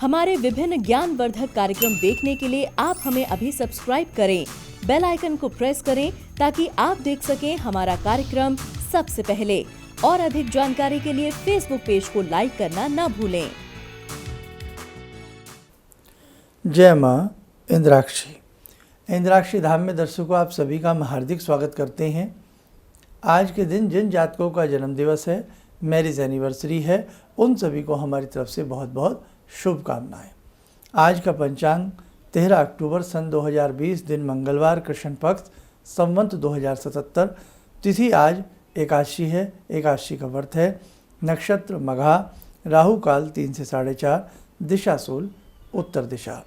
हमारे विभिन्न ज्ञानवर्धक कार्यक्रम देखने के लिए आप हमें अभी सब्सक्राइब करें, बेल आइकन को प्रेस करें ताकि आप देख सकें हमारा कार्यक्रम सबसे पहले। और अधिक जानकारी के लिए फेसबुक पेज को लाइक करना न भूलें। जय माँ इंद्राक्षी। इंद्राक्षी धाम में दर्शकों आप सभी का हार्दिक स्वागत करते हैं। आज के दिन जिन जातकों का जन्म दिवस है, मैरिज एनिवर्सरी है, उन सभी को हमारी तरफ से बहुत बहुत शुभकामनाएं। आज का पंचांग 13 अक्टूबर सन 2020 दिन मंगलवार, कृष्ण पक्ष, संवत 2077। तिथि आज एकादशी है। एकादशी का व्रत है। नक्षत्र मघा, राहु काल 3 से 4:30, दिशा शूल उत्तर दिशा।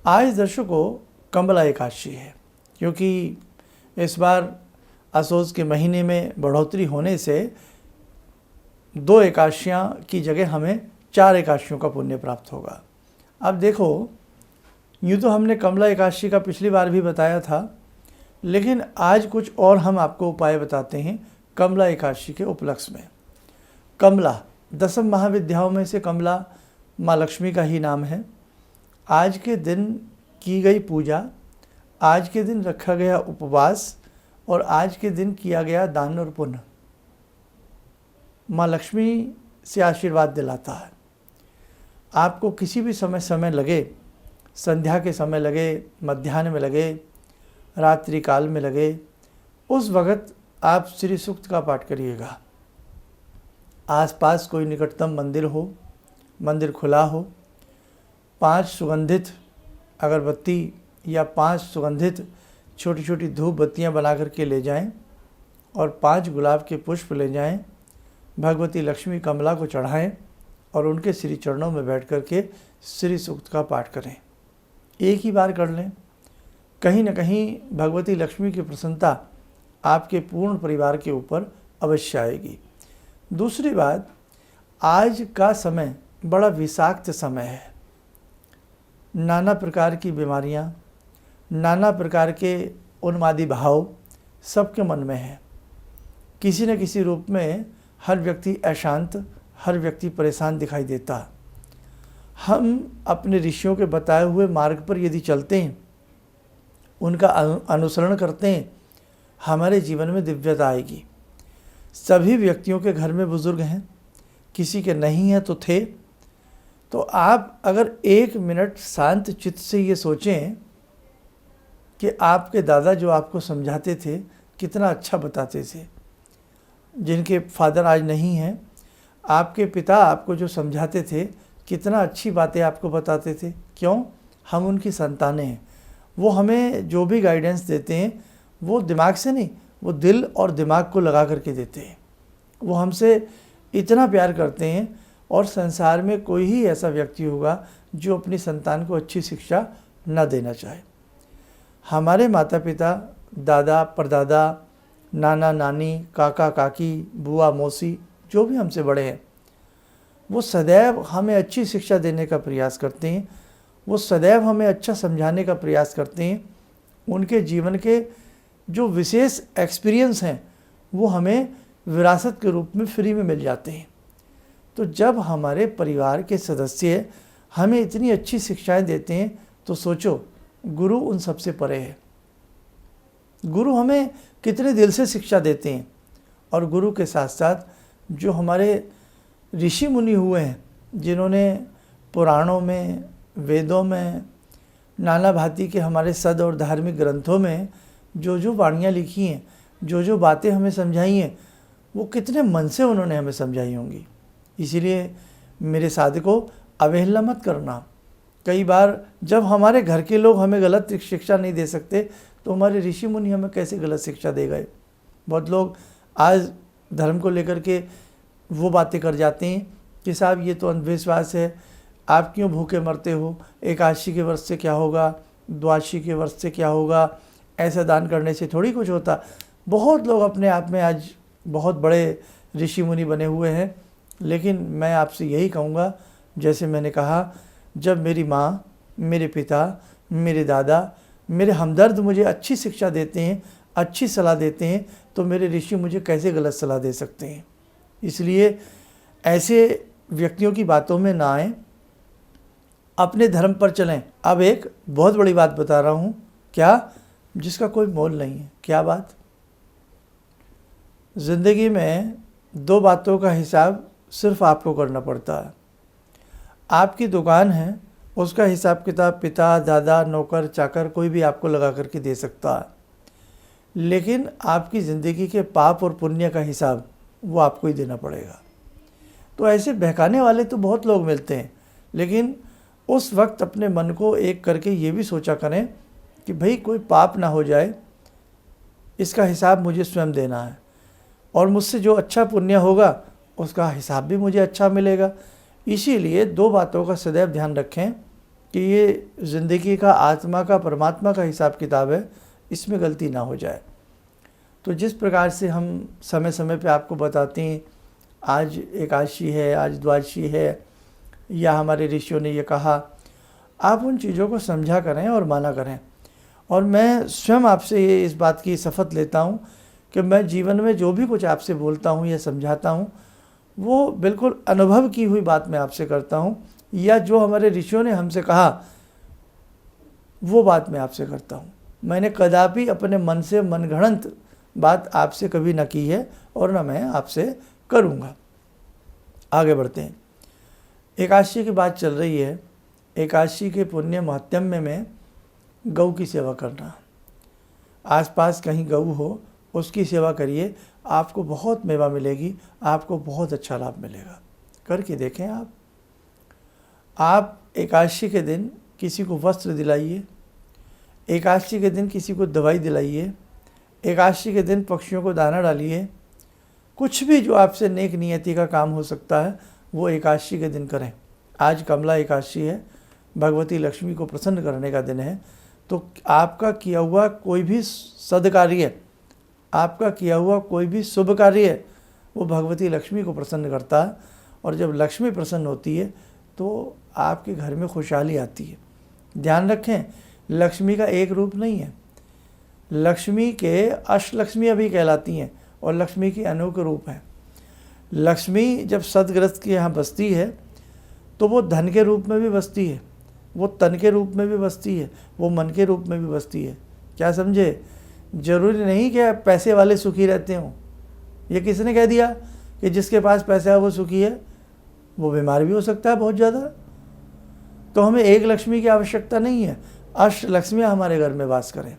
आज दर्शकों कमला एकादशी है, क्योंकि इस बार असोज के महीने में बढ़ोतरी होने से 2 एकादशियाँ की जगह हमें 4 एकादशियों का पुण्य प्राप्त होगा। अब देखो, यूँ तो हमने कमला एकादशी का पिछली बार भी बताया था, लेकिन आज कुछ और हम आपको उपाय बताते हैं कमला एकादशी के उपलक्ष्य में। कमला 10 महाविद्याओं में से कमला माँ लक्ष्मी का ही नाम है। आज के दिन की गई पूजा, आज के दिन रखा गया उपवास और आज के दिन किया गया दान और पुण्य माँ लक्ष्मी से आशीर्वाद दिलाता है। आपको किसी भी समय लगे, संध्या के समय लगे, मध्याह्न में लगे, रात्रि काल में लगे, उस वक़्त आप श्री सूक्त का पाठ करिएगा। आसपास कोई निकटतम मंदिर हो, मंदिर खुला हो, 5 सुगंधित अगरबत्ती या 5 सुगंधित छोटी छोटी धूप बत्तियाँ बना करके ले जाएं और 5 गुलाब के पुष्प ले जाएं, भगवती लक्ष्मी कमला को चढ़ाएं और उनके श्री चरणों में बैठ करके श्री सूक्त का पाठ करें। एक ही बार कर लें। कहीं न कहीं भगवती लक्ष्मी की प्रसन्नता आपके पूर्ण परिवार के ऊपर अवश्य आएगी। दूसरी बात, आज का समय बड़ा विषाक्त समय है। नाना प्रकार की बीमारियां, नाना प्रकार के उन्मादी भाव सबके मन में है। किसी न किसी रूप में हर व्यक्ति अशांत, हर व्यक्ति परेशान दिखाई देता। हम अपने ऋषियों के बताए हुए मार्ग पर यदि चलते हैं, उनका अनुसरण करते हैं, हमारे जीवन में दिव्यता आएगी। सभी व्यक्तियों के घर में बुजुर्ग हैं, किसी के नहीं हैं तो थे। तो आप अगर 1 मिनट शांत चित्त से ये सोचें कि आपके दादा जो आपको समझाते थे कितना अच्छा बताते थे, जिनके फादर आज नहीं हैं, आपके पिता आपको जो समझाते थे कितना अच्छी बातें आपको बताते थे। क्यों? हम उनकी संतानें हैं। वो हमें जो भी गाइडेंस देते हैं वो दिमाग से नहीं, वो दिल और दिमाग को लगा करके देते हैं। वो हमसे इतना प्यार करते हैं और संसार में कोई ही ऐसा व्यक्ति होगा जो अपनी संतान को अच्छी शिक्षा न देना चाहे। हमारे माता पिता, दादा परदादा, नाना नानी, काका काकी, बुआ मौसी, जो भी हमसे बड़े हैं, वो सदैव हमें अच्छी शिक्षा देने का प्रयास करते हैं। वो सदैव हमें अच्छा समझाने का प्रयास करते हैं। उनके जीवन के जो विशेष एक्सपीरियंस हैं वो हमें विरासत के रूप में फ्री में मिल जाते हैं। तो जब हमारे परिवार के सदस्य हमें इतनी अच्छी शिक्षाएं देते हैं तो सोचो, गुरु उन सबसे परे है। गुरु हमें कितने दिल से शिक्षा देते हैं। और गुरु के साथ साथ जो हमारे ऋषि मुनि हुए हैं, जिन्होंने पुराणों में, वेदों में, नाना भांति के हमारे सद और धार्मिक ग्रंथों में जो जो वाणियाँ लिखी हैं, जो जो बातें हमें समझाई हैं, वो कितने मन से उन्होंने हमें समझाई होंगी। इसीलिए मेरे साधकों, अवहेलना मत करना। कई बार जब हमारे घर के लोग हमें गलत शिक्षा नहीं दे सकते तो हमारे ऋषि मुनि हमें कैसे गलत शिक्षा दे गए। बहुत लोग आज धर्म को लेकर के वो बातें कर जाते हैं कि साहब ये तो अंधविश्वास है, आप क्यों भूखे मरते हो, एकादशी के व्रत से क्या होगा, द्वादशी के व्रत से क्या होगा, ऐसा दान करने से थोड़ी कुछ होता। बहुत लोग अपने आप में आज बहुत बड़े ऋषि मुनि बने हुए हैं, लेकिन मैं आपसे यही कहूँगा, जैसे मैंने कहा, जब मेरी माँ, मेरे पिता, मेरे दादा, मेरे हमदर्द मुझे अच्छी शिक्षा देते हैं, अच्छी सलाह देते हैं, तो मेरे ऋषि मुझे कैसे गलत सलाह दे सकते हैं। इसलिए ऐसे व्यक्तियों की बातों में ना आएं। अपने धर्म पर चलें। अब एक बहुत बड़ी बात बता रहा हूँ, क्या, जिसका कोई मोल नहीं है। क्या बात? ज़िंदगी में दो बातों का हिसाब सिर्फ आपको करना पड़ता है। आपकी दुकान है, उसका हिसाब किताब पिता, दादा, नौकर, चाकर कोई भी आपको लगा करके दे सकता है, लेकिन आपकी ज़िंदगी के पाप और पुण्य का हिसाब वो आपको ही देना पड़ेगा। तो ऐसे बहकाने वाले तो बहुत लोग मिलते हैं, लेकिन उस वक्त अपने मन को एक करके ये भी सोचा करें कि भाई कोई पाप ना हो जाए, इसका हिसाब मुझे स्वयं देना है, और मुझसे जो अच्छा पुण्य होगा उसका हिसाब भी मुझे अच्छा मिलेगा। इसीलिए दो बातों का सदैव ध्यान रखें कि ये ज़िंदगी का, आत्मा का, परमात्मा का हिसाब किताब है, इसमें गलती ना हो जाए। तो जिस प्रकार से हम समय समय पे आपको बताते हैं, आज एकादशी है, आज द्वादशी है, या हमारे ऋषियों ने ये कहा, आप उन चीज़ों को समझा करें और माना करें। और मैं स्वयं आपसे ये इस बात की शपथ लेता हूँ कि मैं जीवन में जो भी कुछ आपसे बोलता हूँ या समझाता हूँ, वो बिल्कुल अनुभव की हुई बात मैं आपसे करता हूँ, या जो हमारे ऋषियों ने हमसे कहा वो बात मैं आपसे करता हूँ। मैंने कदापि अपने मन से मनगढ़ंत बात आपसे कभी ना की है और ना मैं आपसे करूँगा। आगे बढ़ते हैं। एकादशी की बात चल रही है। एकादशी के पुण्य महात्म्य में गौ की सेवा करना, आसपास कहीं गौ हो उसकी सेवा करिए, आपको बहुत मेवा मिलेगी, आपको बहुत अच्छा लाभ मिलेगा। करके देखें आप एकादशी के दिन किसी को वस्त्र दिलाइए, एकादशी के दिन किसी को दवाई दिलाइए, एकादशी के दिन पक्षियों को दाना डालिए। कुछ भी जो आपसे नेक नियति का काम हो सकता है वो एकादशी के दिन करें। आज कमला एकादशी है, भगवती लक्ष्मी को प्रसन्न करने का दिन है। तो आपका किया हुआ कोई भी सद्कार्य, आपका किया हुआ कोई भी शुभ कार्य, वो भगवती लक्ष्मी को प्रसन्न करता है, और जब लक्ष्मी प्रसन्न होती है तो आपके घर में खुशहाली आती है। ध्यान रखें, लक्ष्मी का एक रूप नहीं है, लक्ष्मी के अष्टलक्ष्मी भी कहलाती हैं, और लक्ष्मी के अनेक रूप हैं। लक्ष्मी जब सदग्रस्त के यहाँ बसती है तो वो धन के रूप में भी बसती है, वो तन के रूप में भी बसती है, वो मन के रूप में भी बसती है। क्या समझे? जरूरी नहीं कि पैसे वाले सुखी रहते हों। ये किसने कह दिया कि जिसके पास पैसा है वो सुखी है? वो बीमार भी हो सकता है बहुत ज़्यादा। तो हमें एक लक्ष्मी की आवश्यकता नहीं है, अष्ट लक्ष्मियाँ हमारे घर में वास करें।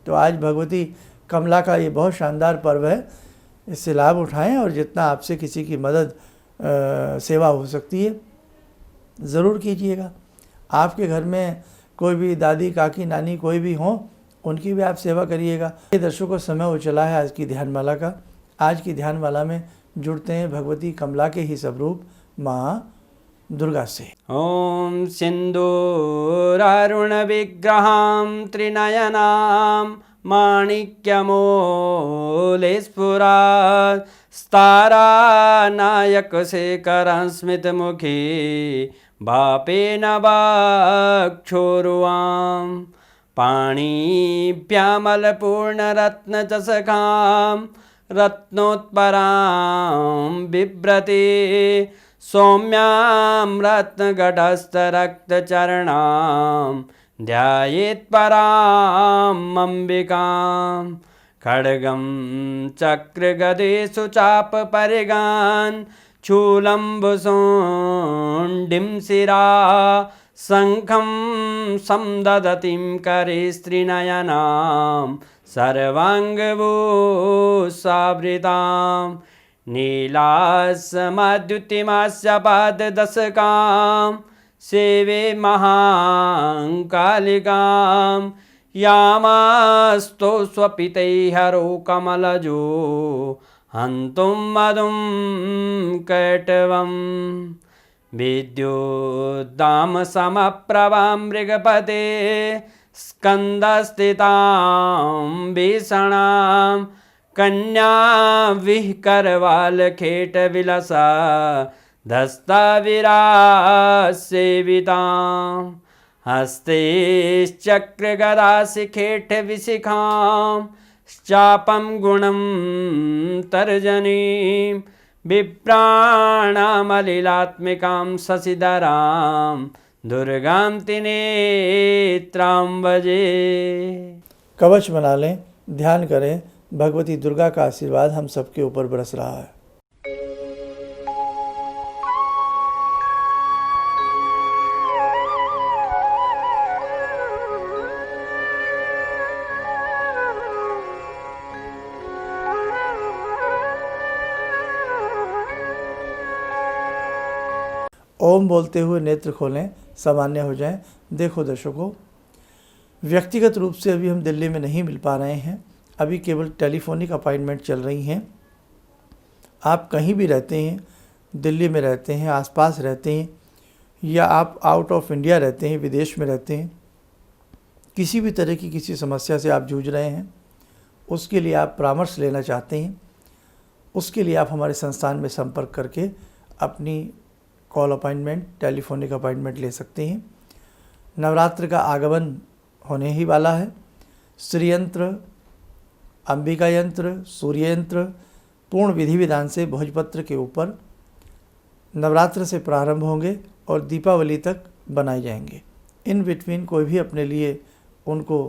तो आज भगवती कमला का ये बहुत शानदार पर्व है, इससे लाभ उठाएं, और जितना आपसे किसी की मदद सेवा हो सकती है ज़रूर कीजिएगा। आपके घर में कोई भी दादी, काकी, नानी कोई भी हों, उनकी भी आप सेवा करिएगा। ये दर्शकों, समय हो चला है आज की ध्यानमाला का। आज की ध्यानमाला में जुड़ते हैं भगवती कमला के ही स्वरूप माँ दुर्गा से। ॐ सिन्दूरारुण विग्रहां त्रिनयनां माणिक्यमूले स्फुरात् स्तारानायकशेखरं स्मितमुखी बापेन वक्षोरुवां पाणिभ्यामलपूर्णरत्नचषकां रत्नोत्परां बिभ्रति सौम्यां रत्नघटस्थरक्तचरणां ध्यायेत्पराम् अम्बिकां खड्गं चक्रगदेषु चापपरिगान् शूलम्बुशुण्डिं शिरा शङ्खं संदधतीं करे स्त्रीनयनां सर्वाङ्गभूषावृतां नीलासमद्युतिमास्य पाददशकां सेवे महाकालिकां यामास्तो स्वपितैर्हरो कमलजो हन्तुं मधुं कैटवम् विद्युद्दामसमप्रभां मृगपते स्कन्दस्थितां भीषणां कन्या विहकरवालखेटविलसा धस्ताविरासेवितां हस्तैश्चक्रगदाशिखेटविशिखां चापं गुणं तर्जनीं विप्राणामलिलात्मिकां शशिधरां दुर्गां त्रिनेत्रां भजे। कवच बना लें, ध्यान करें, भगवती दुर्गा का आशीर्वाद हम सबके ऊपर बरस रहा है। ओम बोलते हुए नेत्र खोलें, सामान्य हो जाएं। देखो दर्शकों, व्यक्तिगत रूप से अभी हम दिल्ली में नहीं मिल पा रहे हैं, अभी केवल टेलीफोनिक अपॉइंटमेंट चल रही हैं। आप कहीं भी रहते हैं, दिल्ली में रहते हैं, आसपास रहते हैं, या आप आउट ऑफ इंडिया रहते हैं, विदेश में रहते हैं, किसी भी तरह की किसी समस्या से आप जूझ रहे हैं, उसके लिए आप परामर्श लेना चाहते हैं, उसके लिए आप हमारे संस्थान में संपर्क करके अपनी कॉल अपॉइंटमेंट, टेलीफोनिक अपॉइंटमेंट ले सकते हैं। नवरात्र का आगमन होने ही वाला है। श्री यंत्र, अंबिका यंत्र, सूर्य यंत्र पूर्ण विधि विधान से भोजपत्र के ऊपर नवरात्र से प्रारंभ होंगे और दीपावली तक बनाए जाएंगे। इन बिटवीन कोई भी अपने लिए उनको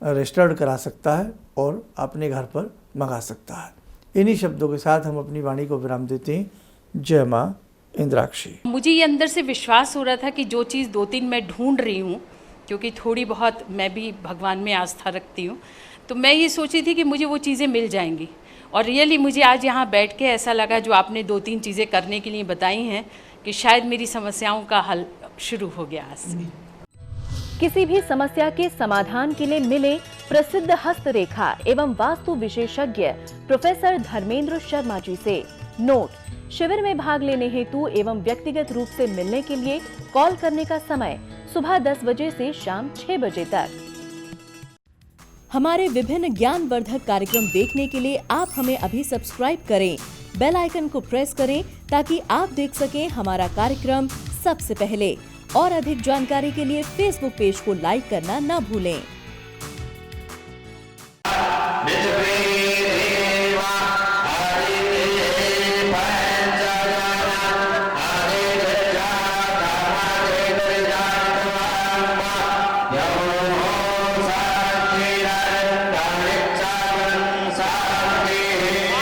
रजिस्टर्ड करा सकता है और अपने घर पर मंगा सकता है। इन्हीं शब्दों के साथ हम अपनी वाणी को विराम देते हैं। जय माँ इंद्राक्षी। मुझे ये अंदर से विश्वास हो रहा था कि जो चीज़ 2-3 मैं ढूंढ रही हूँ, क्योंकि थोड़ी बहुत मैं भी भगवान में आस्था रखती हूँ, तो मैं ये सोची थी कि मुझे वो चीज़ें मिल जाएंगी। और रियली मुझे आज यहाँ बैठ के ऐसा लगा, जो आपने 2-3 चीज़ें करने के लिए बताई हैं, कि शायद मेरी समस्याओं का हल शुरू हो गया आज से। किसी भी समस्या के समाधान के लिए मिले प्रसिद्ध हस्तरेखा एवं वास्तु विशेषज्ञ प्रोफेसर धर्मेंद्र शर्मा जी से। नोट: शिविर में भाग लेने हेतु एवं व्यक्तिगत रूप से मिलने के लिए कॉल करने का समय सुबह 10 बजे से शाम 6 बजे तक। हमारे विभिन्न ज्ञानवर्धक कार्यक्रम देखने के लिए आप हमें अभी सब्सक्राइब करें, बेल आइकन को प्रेस करें ताकि आप देख सकें हमारा कार्यक्रम सबसे पहले। और अधिक जानकारी के लिए फेसबुक पेज को लाइक करना न भूलें।